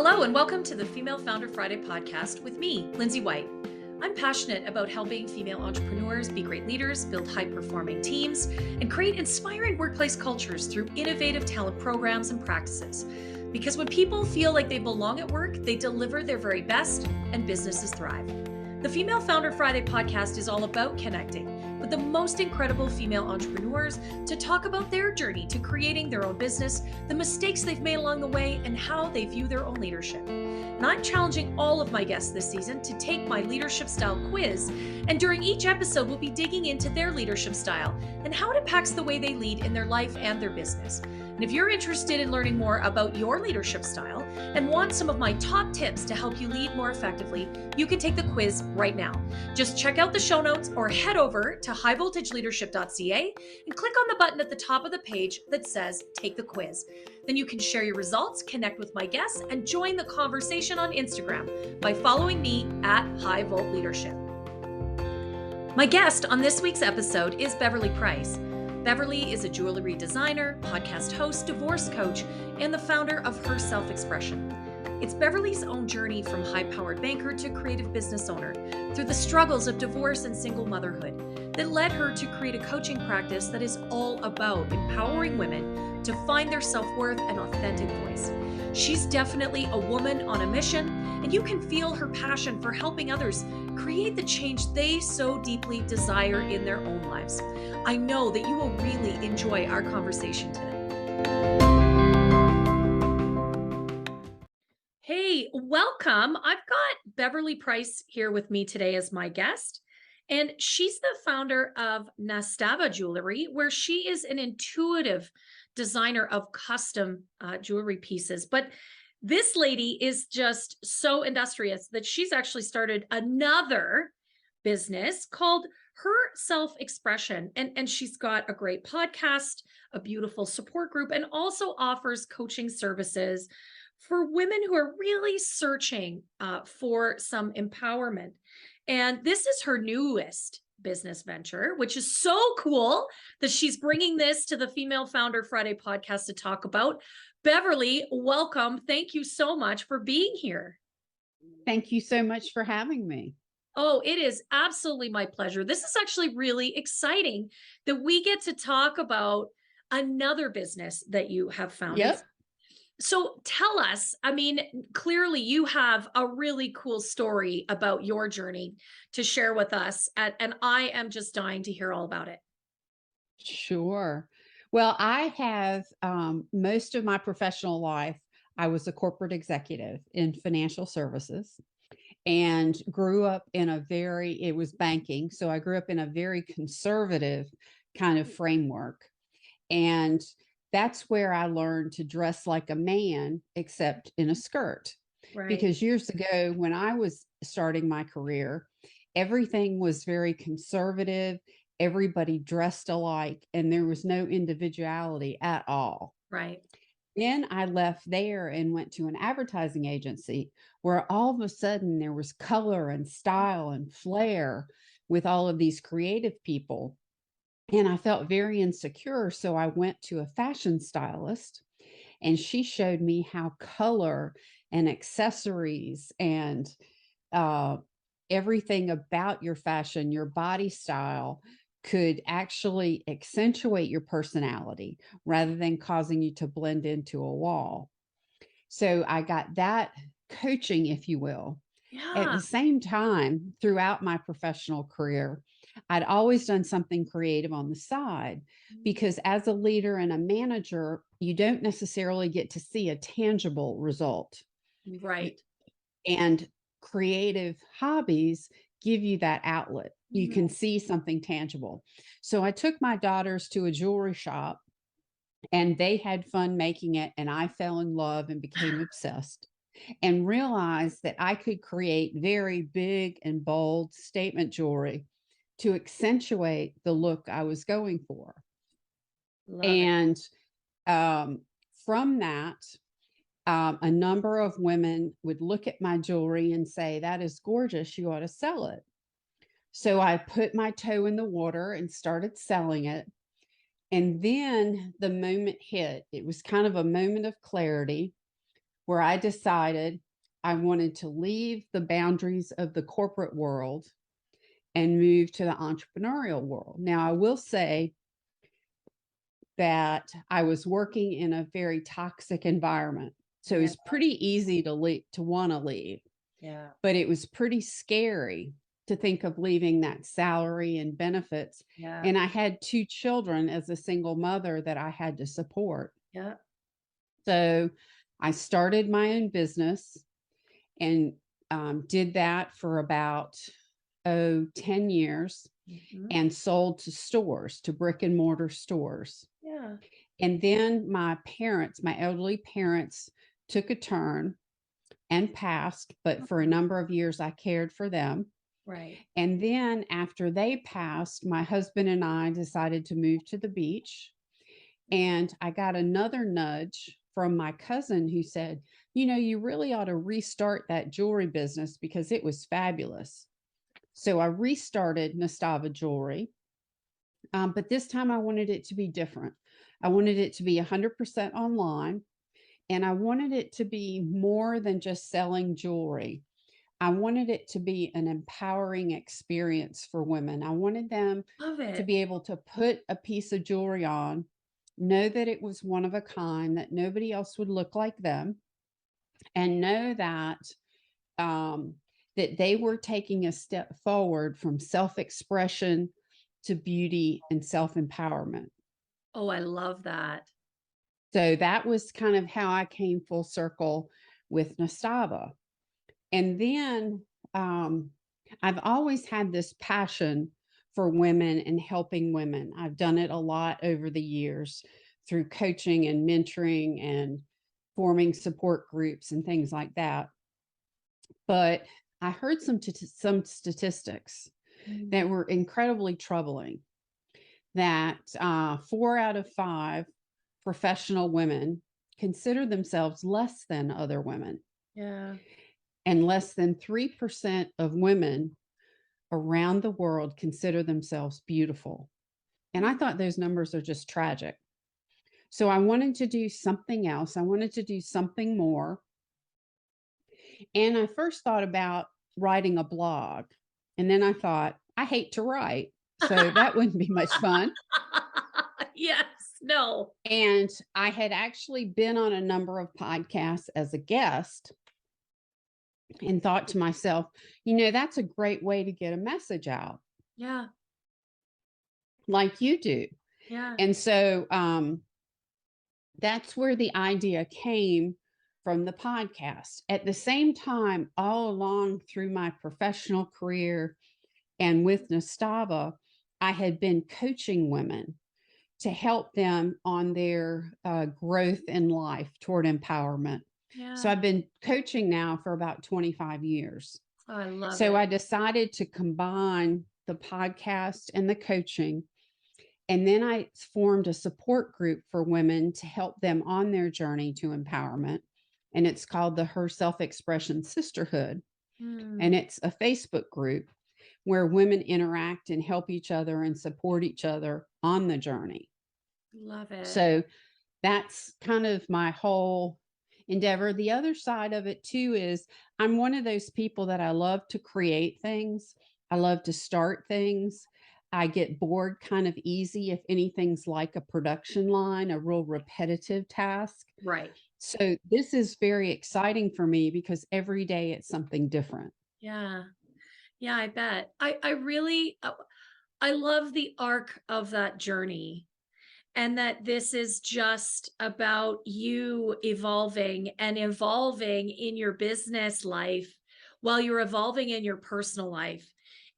Hello and welcome to the Female Founder Friday podcast with me, Lindsay White. I'm passionate about helping female entrepreneurs be great leaders, build high-performing teams, and create inspiring workplace cultures through innovative talent programs and practices. Because when people feel like they belong at work, they deliver their very best and businesses thrive. The Female Founder Friday podcast is all about connecting with the most incredible female entrepreneurs to talk about their journey to creating their own business, the mistakes they've made along the way, and how they view their own leadership. And I'm challenging all of my guests this season to take my leadership style quiz, and during each episode, we'll be digging into their leadership style and how it impacts the way they lead in their life and their business. And if you're interested in learning more about your leadership style and want some of my top tips to help you lead more effectively, you can take the quiz right now. Just check out the show notes or head over to 𝐭𝐻𝐢𝐬𝐤𝐿 and click on the button at the top of the page that says Take the Quiz. Then you can share your results, connect with my guests, and join the conversation on Instagram by following me at @HighVoltLeadership. My guest on this week's episode is Beverly Price. Beverly is a jewelry designer, podcast host, divorce coach, and the founder of Her Self-Expression. It's Beverly's own journey from high-powered banker to creative business owner through the struggles of divorce and single motherhood that led her to create a coaching practice that is all about empowering women to find their self-worth and authentic voice. She's definitely a woman on a mission, and you can feel her passion for helping others create the change they so deeply desire in their own lives. I know that you will really enjoy our conversation today. Hey, welcome. I've got Beverly Price here with me today as my guest, and she's the founder of Nastava Jewelry, where she is an intuitive designer of custom jewelry pieces. But this lady is just so industrious that she's actually started another business called Her Self-Expression. And she's got a great podcast, a beautiful support group, and also offers coaching services for women who are really searching for some empowerment. And this is her newest business venture, which is so cool that she's bringing this to the Female Founder Friday podcast to talk about. Beverly, welcome. Thank you so much for being here. Thank you so much for having me. Oh, it is absolutely my pleasure. This is actually really exciting that we get to talk about another business that you have founded. Yep. So tell us, I mean, clearly you have a really cool story about your journey to share with us, and I am just dying to hear all about it. Sure. Well, I have most of my professional life, I was a corporate executive in financial services and grew up in it was banking. So I grew up in a very conservative kind of framework. And that's where I learned to dress like a man, except in a skirt. Right. Because years ago, when I was starting my career, everything was very conservative. Everybody dressed alike, and there was no individuality at all. Right. Then I left there and went to an advertising agency where all of a sudden there was color and style and flair with all of these creative people. And I felt very insecure. So I went to a fashion stylist, and she showed me how color and accessories and everything about your fashion, your body style could actually accentuate your personality rather than causing you to blend into a wall. So I got that coaching, if you will. Yeah. At the same time, throughout my professional career, I'd always done something creative on the side, because as a leader and a manager, you don't necessarily get to see a tangible result. Right. And creative hobbies give you that outlet. You can see something tangible. So I took my daughters to a jewelry shop, and they had fun making it. And I fell in love and became obsessed and realized that I could create very big and bold statement jewelry to accentuate the look I was going for. Love and from that, a number of women would look at my jewelry and say, "That is gorgeous. You ought to sell it." So I put my toe in the water and started selling it. And then the moment hit. It was kind of a moment of clarity where I decided I wanted to leave the boundaries of the corporate world and move to the entrepreneurial world. Now, I will say that I was working in a very toxic environment. So it was pretty easy to leave, to want to leave. Yeah. But it was pretty scary to think of leaving that salary and benefits. Yeah. And I had 2 children as a single mother that I had to support. Yeah. So I started my own business and did that for about 10 years and sold to stores, to brick and mortar stores. Yeah. And then my parents, my elderly parents, took a turn and passed, but for a number of years I cared for them. Right. And then after they passed, my husband and I decided to move to the beach. And I got another nudge from my cousin who said, you know, you really ought to restart that jewelry business because it was fabulous. So I restarted Nastava Jewelry. But this time I wanted it to be different. I wanted it to be 100% online. And I wanted it to be more than just selling jewelry. I wanted it to be an empowering experience for women. I wanted them to be able to put a piece of jewelry on, know that it was one of a kind, that nobody else would look like them, and know that that they were taking a step forward from self-expression to beauty and self-empowerment. Oh, I love that. So that was kind of how I came full circle with Nastava. And then I've always had this passion for women and helping women. I've done it a lot over the years through coaching and mentoring and forming support groups and things like that. But I heard some statistics that were incredibly troubling, that 4 out of 5 professional women consider themselves less than other women. Yeah. And less than 3% of women around the world consider themselves beautiful. And I thought those numbers are just tragic. So I wanted to do something else. I wanted to do something more. And I first thought about writing a blog. And then I thought, I hate to write. So that wouldn't be much fun. Yes. No. And I had actually been on a number of podcasts as a guest and thought to myself, you know, that's a great way to get a message out. Yeah. Like you do. Yeah. And so that's where the idea came from, the podcast. At the same time, all along through my professional career and with Nastava, I had been coaching women to help them on their growth in life toward empowerment. Yeah. So I've been coaching now for about 25 years. Oh, I love it. So I decided to combine the podcast and the coaching. And then I formed a support group for women to help them on their journey to empowerment. And it's called the Her Self-Expression Sisterhood. And it's a Facebook group where women interact and help each other and support each other on the journey. Love it. So that's kind of my whole endeavor. The other side of it too is I'm one of those people that I love to create things. I love to start things. I get bored kind of easy if anything's like a production line, a real repetitive task. Right. So this is very exciting for me because every day it's something different. Yeah. Yeah, I bet. I really, I love the arc of that journey, and that this is just about you evolving and evolving in your business life while you're evolving in your personal life.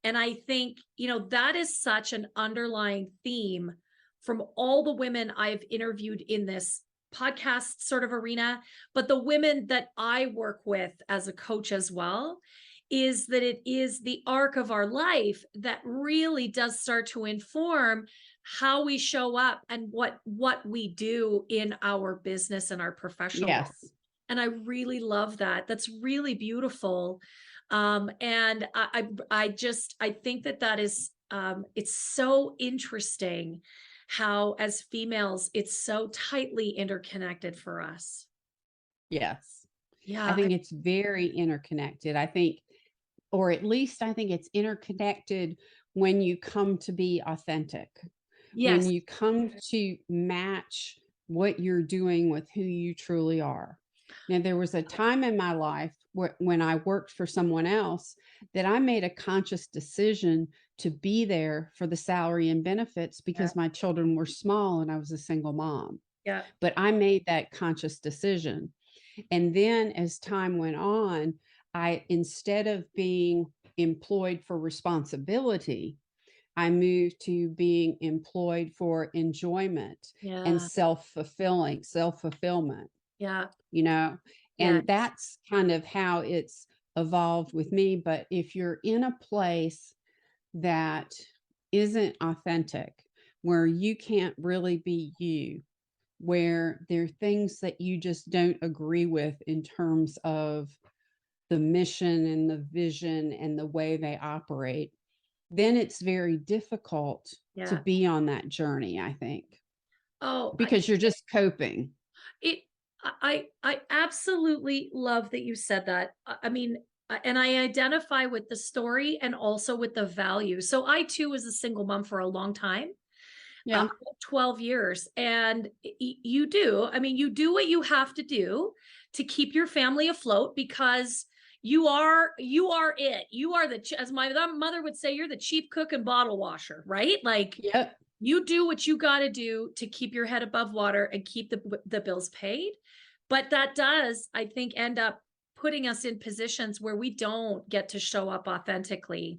And I think, you know, that is such an underlying theme from all the women I've interviewed in this podcast sort of arena, but the women that I work with as a coach as well, is that it is the arc of our life that really does start to inform how we show up and what we do in our business and our professional life. And I really love that. That's really beautiful. And I think that is, it's so interesting how as females, it's so tightly interconnected for us. Yes. I Yeah. think it's very interconnected. I think, or at least I think it's interconnected when you come to be authentic, when Yes. you come to match what you're doing with who you truly are. Now, there was a time in my life when I worked for someone else that I made a conscious decision to be there for the salary and benefits Yeah. because my children were small and I was a single mom. Yeah. But I made that conscious decision. And then as time went on, instead of being employed for responsibility, I moved to being employed for enjoyment and Yeah. self-fulfillment, Yeah. you know, Yeah. and that's kind of how it's evolved with me. But if you're in a place that isn't authentic, where you can't really be you, where there are things that you just don't agree with in terms of the mission and the vision and the way they operate, then it's very difficult to Yeah. be on that journey, I think, Oh, because you're just coping. it I absolutely love that you said that. I mean, and I identify with the story and also with the value. So I too was a single mom for a long time, uh, Yeah. 12 years. And you do, I mean, you do what you have to do to keep your family afloat because you are it. You are as my mother would say, you're the chief cook and bottle washer, right? Like Yep. you do what you got to do to keep your head above water and keep the bills paid. But that does, I think, end up putting us in positions where we don't get to show up authentically.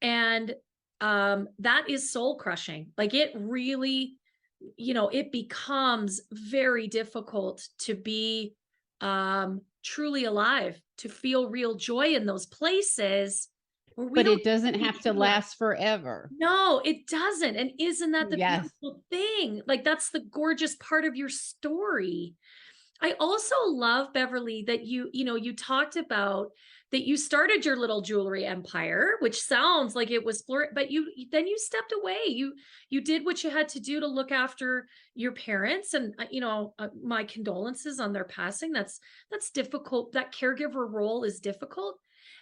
And that is soul crushing. Like it really, it becomes very difficult to be truly alive, to feel real joy in those places where we But don't it doesn't see have to joy. last forever. No, it doesn't. And isn't that the Yes. beautiful thing? Like that's the gorgeous part of your story. I also love, Beverly, that you talked about that you started your little jewelry empire, which sounds like it was but then you stepped away. You did what you had to do to look after your parents, and my condolences on their passing. That's difficult. That caregiver role is difficult.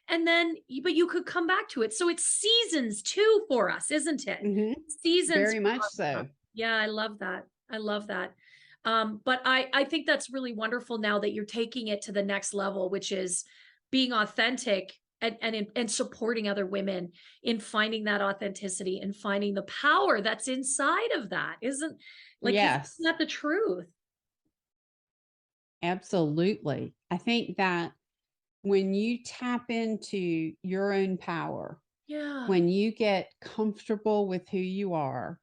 And then but you could come back to it. So it's seasons too for us, isn't it? Hmm. Seasons. Very much so. Yeah, I love that. I love that. But I think that's really wonderful now that you're taking it to the next level, which is being authentic and supporting other women in finding that authenticity and finding the power that's inside of that. Isn't Yes, that the truth? absolutely. I think that when you tap into your own power, Yeah. when you get comfortable with who you are,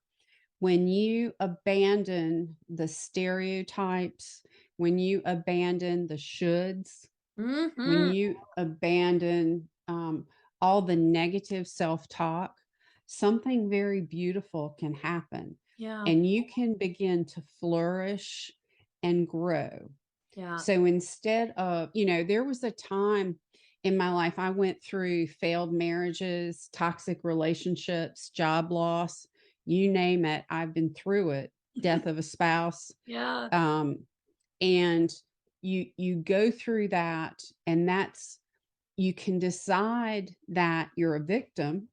when you abandon the stereotypes, when you abandon the shoulds, when Hmm. you abandon all the negative self talk, something very beautiful can happen. Yeah. And you can begin to flourish and grow. Yeah. So instead of, there was a time in my life I went through failed marriages, toxic relationships, job loss, you name it. I've been through it, death of a spouse. Yeah. Um, and you go through that, and you can decide that you're a victim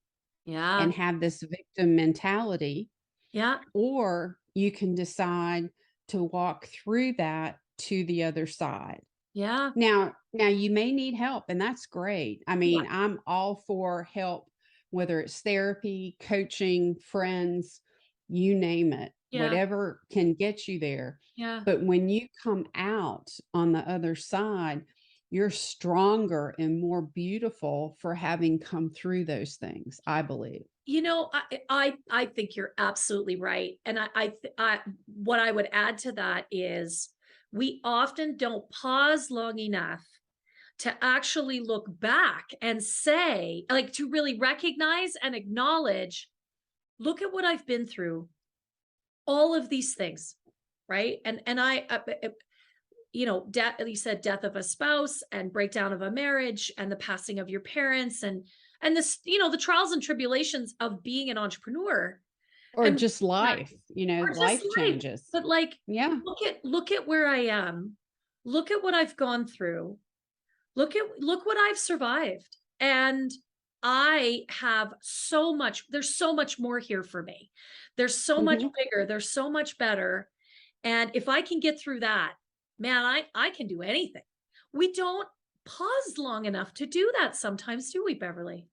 Yeah. and have this victim mentality, Yeah. or you can decide to walk through that to the other side. Yeah. Now you may need help, and that's great. I Yeah. mean, I'm all for help, whether it's therapy, coaching, friends, you name it, Yeah. whatever can get you there. Yeah. But when you come out on the other side, you're stronger and more beautiful for having come through those things, I believe. I think you're absolutely right. And what I would add to that is we often don't pause long enough to actually look back and say, like, to really recognize and acknowledge, look at what I've been through, all of these things, right? And death, you said death of a spouse and breakdown of a marriage and the passing of your parents and this, the trials and tribulations of being an entrepreneur Or and just life, or just life life. changes. But like, Yeah. look at where I am. Look at what I've gone through. Look what I've survived. And I have so much, there's so much more here for me. There's so much Mhm. bigger, there's so much better. And if I can get through that, man, I can do anything. We don't pause long enough to do that sometimes, do we, Beverly?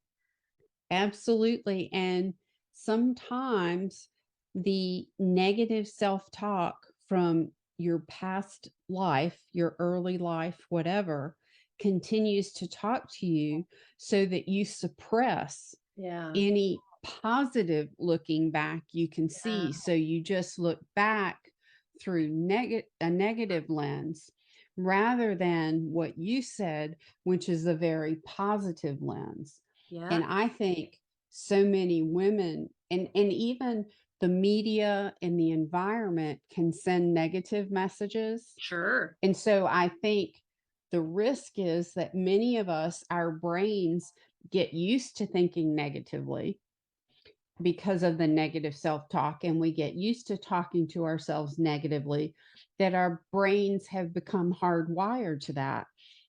Absolutely. And sometimes the negative self talk from your past life, your early life, whatever, continues to talk to you so that you suppress Yeah. any positive looking back you can Yeah. see. So you just look back through a negative lens rather than what you said, which is a very positive lens. Yeah. And I think so many women and even the media and the environment can send negative messages. Sure. And so I think the risk is that many of us, our brains get used to thinking negatively because of the negative self talk, and we get used to talking to ourselves negatively, that our brains have become hardwired to that.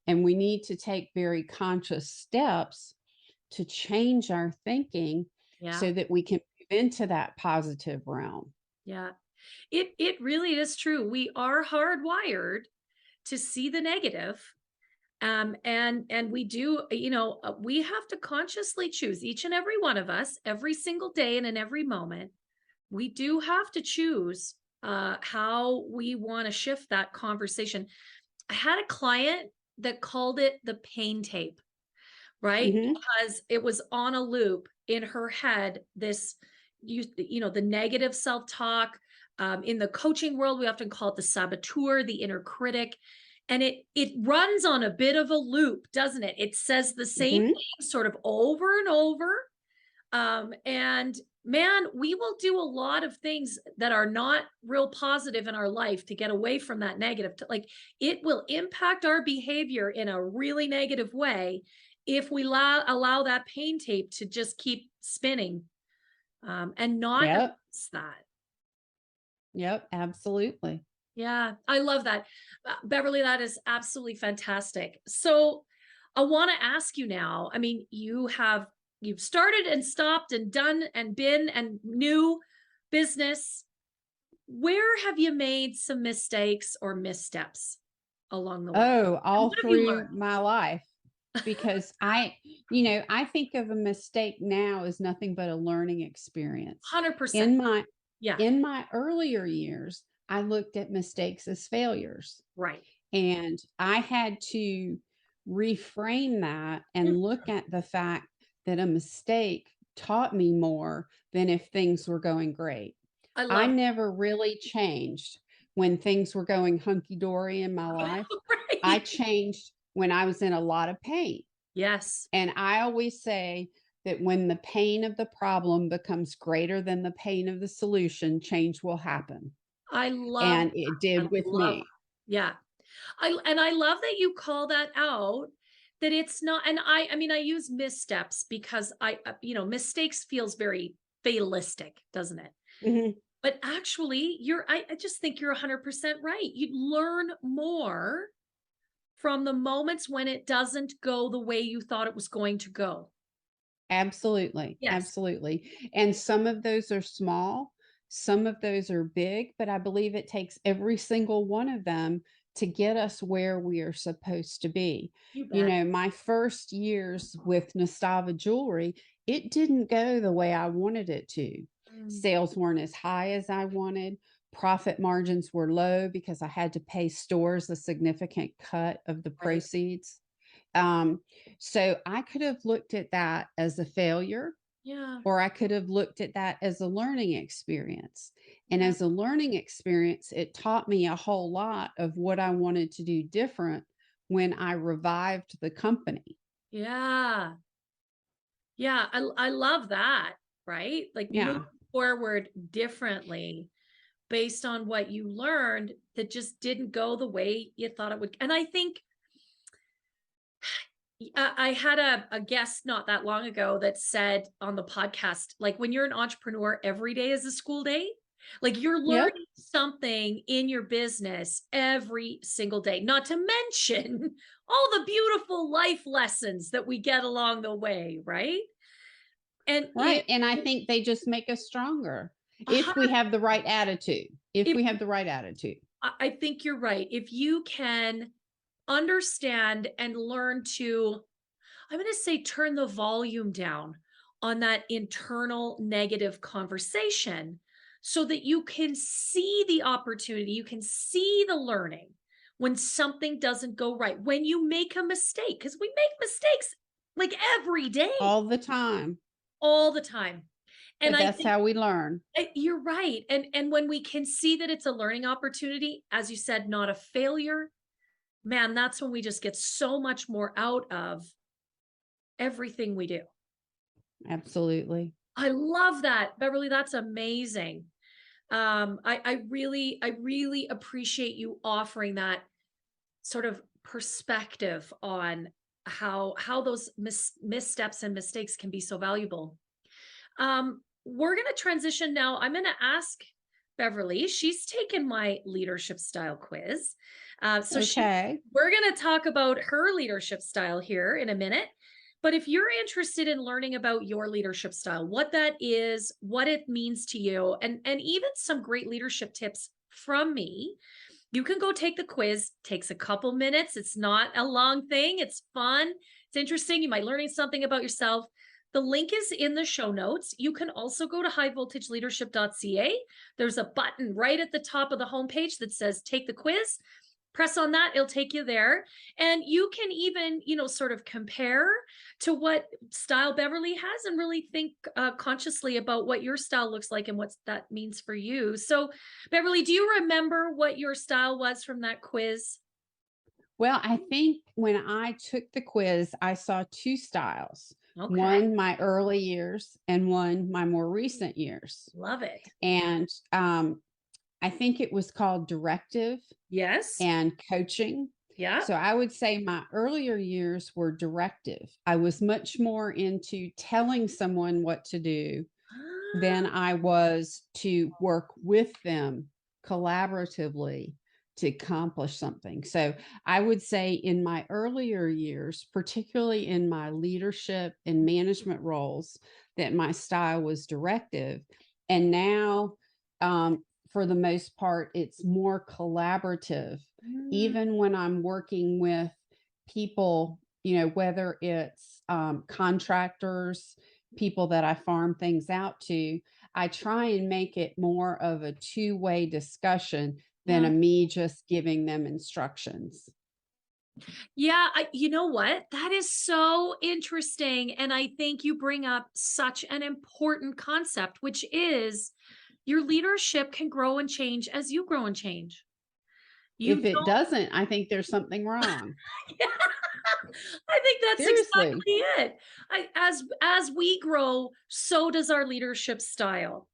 And we need to take very conscious steps to change our thinking Yeah. so that we can move into that positive realm. Yeah. It really is true. We are hardwired to see the negative. And we do, we have to consciously choose, each and every one of us, every single day and in every moment. We do have to choose how we want to shift that conversation. I had a client that called it the pain tape, right? Hmm. Because it was on a loop in her head, this, the negative self-talk. In the coaching world, we often call it the saboteur, the inner critic. And it runs on a bit of a loop, doesn't it? It says the same Hmm. thing sort of over and over. And man, we will do a lot of things that are not real positive in our life to get away from that negative. Like, it will impact our behavior in a really negative way if we allow that pain tape to just keep spinning, and not Yep. notice that. Yep. Absolutely. Yeah, I love that. Beverly, that is absolutely fantastic. So I want to ask you now, I mean, you've started and stopped and done and been and new business. Where have you made some mistakes or missteps along the way? Oh, And all what have you through my life. Because I think of a mistake now as nothing but a learning experience. 100%. In my Yeah, in my earlier years, I looked at mistakes as failures, right. and I had to reframe that and Mm, look at the fact that a mistake taught me more than if things were going great. I I love never really changed when things were going hunky dory in my life. I right. changed when I was in a lot of pain. Yes, And I always say that when the pain of the problem becomes greater than the pain of the solution, change will happen. I love And it that. I did with love. me. Yeah. I love that you call that out, that it's not, and I mean, I use missteps because mistakes feels very fatalistic, doesn't it? Mhm. But actually, I just think you're 100% right. You learn more from the moments when it doesn't go the way you thought it was going to go. Absolutely, Yes. absolutely. And some of those are small, some of those are big, but I believe it takes every single one of them to get us where we are supposed to be. You bet. My first years with Nastava Jewelry, it didn't go the way I wanted it to. Mm, Sales weren't as high as I wanted. Profit margins were low because I had to pay stores a significant cut of the right. proceeds. Um, so I could have looked at that as a failure, Yeah. or I could have looked at that as a learning experience. And Yeah. as a learning experience, it taught me a whole lot of what I wanted to do different when I revived the company. Yeah. Yeah. I love that. Right. Like, move Yeah, forward differently based on what you learned that just didn't go the way you thought it would. And I think I had a guest not that long ago that said on the podcast, like, when you're an entrepreneur, every day is a school day. Like you're Yep. learning something in your business every single day, not to mention all the beautiful life lessons that we get along the way, right? And Right. And I think they just make us stronger uh, if we have the right attitude. If if we have the right attitude. I think you're right. If you can understand and learn to, I'm going to say, turn the volume down on that internal negative conversation so that you can see the opportunity, you can see the learning when something doesn't go right, when you make a mistake, because we make mistakes like every day, All the time. all the time. And But I that's think how we learn. you're right. And when we can see that it's a learning opportunity, as you said, not a failure, man, that's when we just get so much more out of everything we do. Absolutely. I love that, Beverly. That's amazing. I really appreciate you offering that sort of perspective on how those missteps and mistakes can be so valuable. We're going to transition now. I'm going to ask Beverly. She's taken my leadership style quiz. Okay. We're going to talk about her leadership style here in a minute. But if you're interested in learning about your leadership style, what that is, what it means to you, and even some great leadership tips from me, you can go take the quiz. Takes a couple minutes. It's not a long thing. It's fun. It's interesting. You might learn something about yourself. The link is in the show notes. You can also go to highvoltageleadership.ca. There's a button right at the top of the homepage that says take the quiz. Press on that, it'll take you there. And you can even, sort of compare to what style Beverly has and really think consciously about what your style looks like and what that means for you. So, Beverly, do you remember what your style was from that quiz? Well, I think when I took the quiz, I saw two styles. Okay. One my early years and one my more recent years. Love it. And I think it was called directive Yes. and coaching. Yeah. So I would say my earlier years were directive. I was much more into telling someone what to do than I was to work with them collaboratively to accomplish something. So I would say in my earlier years, particularly in my leadership and management roles, that my style was directive. And now, for the most part, it's more collaborative. Even when I'm working with people, whether it's contractors, people that I farm things out to, I try and make it more of a two-way discussion than a me just giving them instructions. Yeah, you know what? That is so interesting. And I think you bring up such an important concept, which is your leadership can grow and change as you grow and change. If it Don't, doesn't, I think there's something wrong. yeah, I think that's Seriously. exactly it. As we grow, so does our leadership style.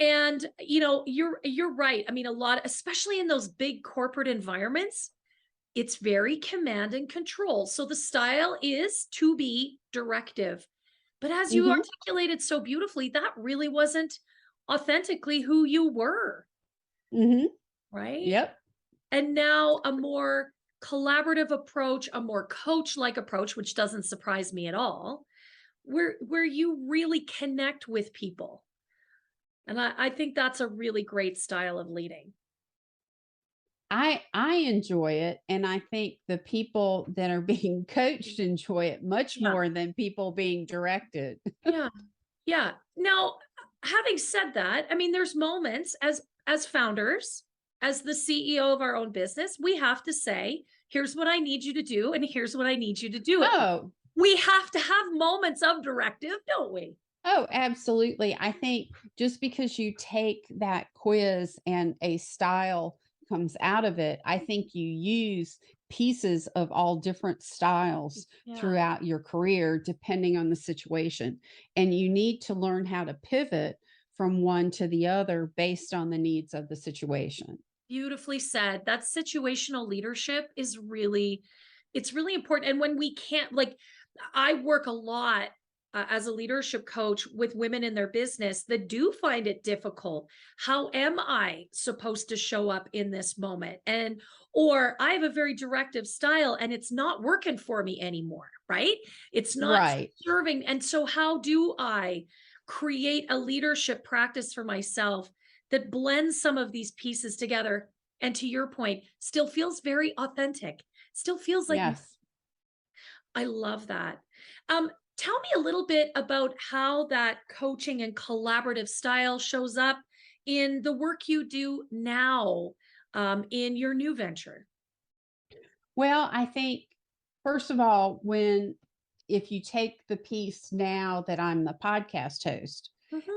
And you're right. I mean, a lot, especially in those big corporate environments, it's very command and control. So the style is to be directive. But as you Hmm. articulated so beautifully, that really wasn't authentically who you were, Hmm. right? Yep. And now a more collaborative approach, a more coach-like approach, which doesn't surprise me at all, where you really connect with people. And I think that's a really great style of leading. I enjoy it, and I think the people that are being coached enjoy it much Yeah. more than people being directed. Yeah. Yeah. Now, having said that, I mean, there's moments as founders, as the CEO of our own business, we have to say, here's what I need you to do, and here's what I need you to do it. Oh, We have to have moments of directive, don't we? oh, absolutely. I think just because you take that quiz and a style comes out of it, I think you use pieces of all different styles Yeah. throughout your career, depending on the situation. And you need to learn how to pivot from one to the other based on the needs of the situation. Beautifully said. That situational leadership is really, it's really important. And when we can't, like, I work a lot as a leadership coach with women in their business that do find it difficult. How am I supposed to show up in this moment? Or I have a very directive style and it's not working for me anymore, right? It's not Right. serving. And so how do I create a leadership practice for myself that blends some of these pieces together? And to your point, still feels very authentic, still feels like Yes. I love that. Tell me a little bit about how that coaching and collaborative style shows up in the work you do now, in your new venture. Well, I think, first of all, if you take the piece now that I'm the podcast host,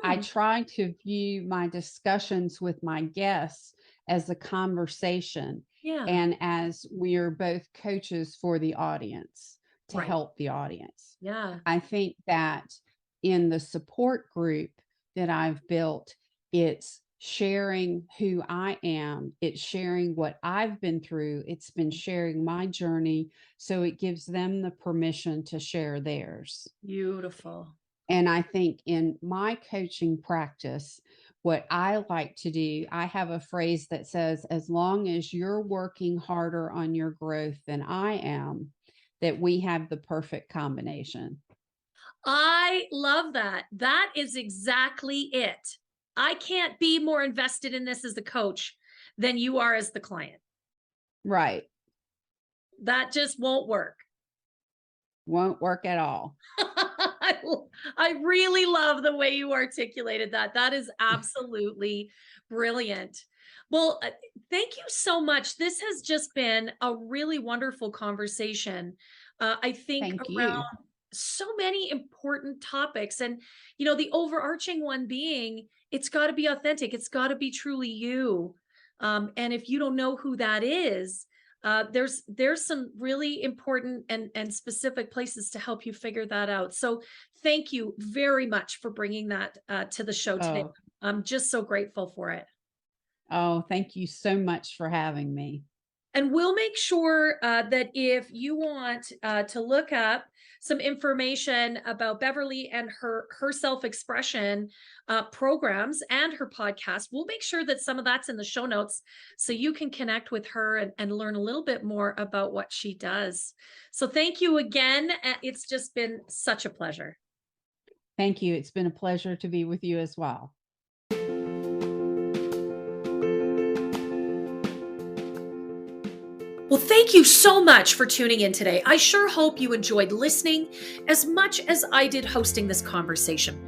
I Mhm. try to view my discussions with my guests as a conversation Yeah, and as we are both coaches for the audience to right. help the audience. Yeah. I think that in the support group that I've built, it's sharing who I am, it's sharing what I've been through, it's been sharing my journey. So it gives them the permission to share theirs. Beautiful. And I think in my coaching practice, what I like to do, I have a phrase that says, as long as you're working harder on your growth than I am, that we have the perfect combination. I love that. That is exactly it. I can't be more invested in this as the coach than you are as the client. Right. That just won't work. Won't work at all. I really love the way you articulated that. That is absolutely brilliant. Well, thank you so much. This has just been a really wonderful conversation. I think Thank around you. so many important topics. And, the overarching one being it's got to be authentic, it's got to be truly you. And if you don't know who that is, there's some really important and specific places to help you figure that out. So thank you very much for bringing that to the show today. Oh, I'm just so grateful for it. thank you so much for having me. And we'll make sure that if you want to look up some information about Beverly and her self-expression programs and her podcast, we'll make sure that some of that's in the show notes so you can connect with her and learn a little bit more about what she does. So thank you again. It's just been such a pleasure. Thank you. It's been a pleasure to be with you as well. Well, thank you so much for tuning in today. I sure hope you enjoyed listening as much as I did hosting this conversation.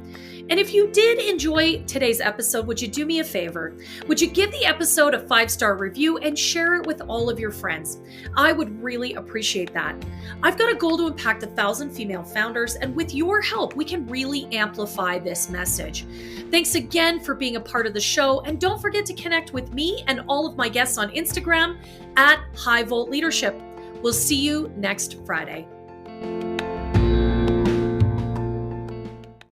And if you did enjoy today's episode, would you do me a favor? Would you give the episode a 5-star review and share it with all of your friends? I would really appreciate that. I've got a goal to impact 1,000 female founders, and with your help, we can really amplify this message. Thanks again for being a part of the show, and don't forget to connect with me and all of my guests on Instagram at High Volt Leadership. We'll see you next Friday.